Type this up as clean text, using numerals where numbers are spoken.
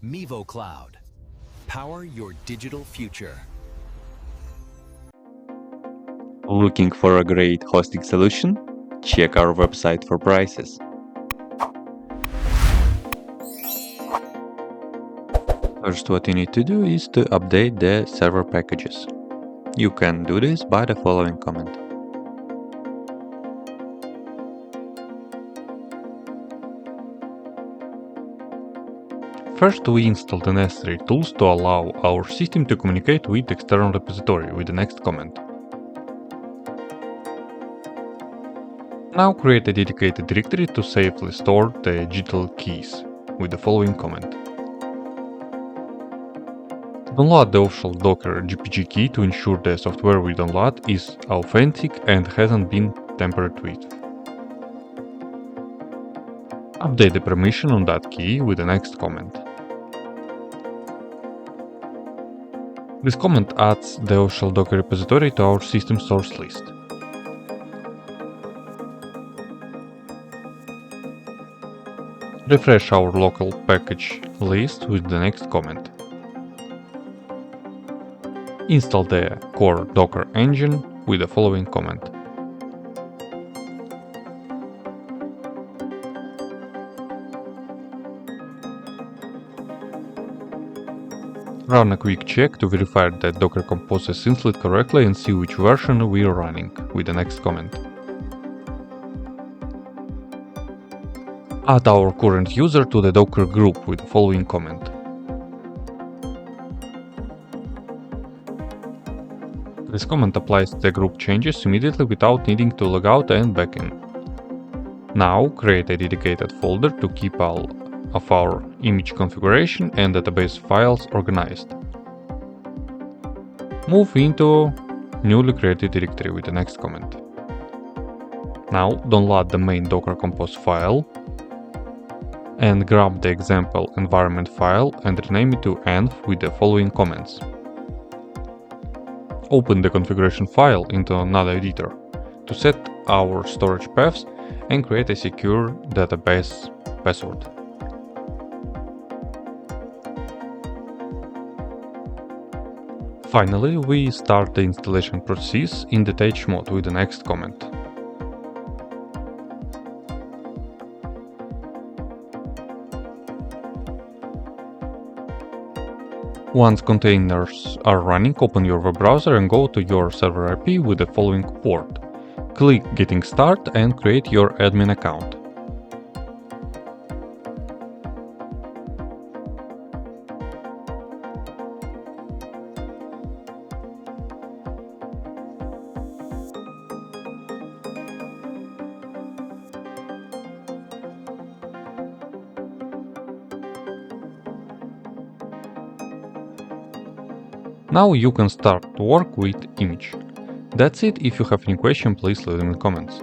Mevo Cloud. Power your digital future. Looking for a great hosting solution? Check our website for prices. First, what you need to do is to update the server packages. You can do this by the following command. First, we install the necessary tools to allow our system to communicate with external repository with the next command. Now create a dedicated directory to safely store the digital keys with the following command. Download the official Docker GPG key to ensure the software we download is authentic and hasn't been tampered with. Update the permission on that key with the next command. This command adds the official Docker repository to our system source list. Refresh our local package list with the next command. Install the core Docker engine with the following command. Run a quick check to verify that Docker Compose is installed correctly and see which version we are running with the next command. Add our current user to the Docker group with the following command. This command applies the group changes immediately without needing to log out and back in. Now create a dedicated folder to keep all of our Immich configuration and database files organized. Move into newly created directory with the next command. Now download the main Docker Compose file and grab the example environment file and rename it to env with the following commands. Open the configuration file into another editor to set our storage paths and create a secure database password. Finally, we start the installation process in detach mode with the next command. Once containers are running, open your web browser and go to your server IP with the following port. Click Getting Started and create your admin account. Now you can start to work with Immich. That's it. If you have any question, please leave them in the comments.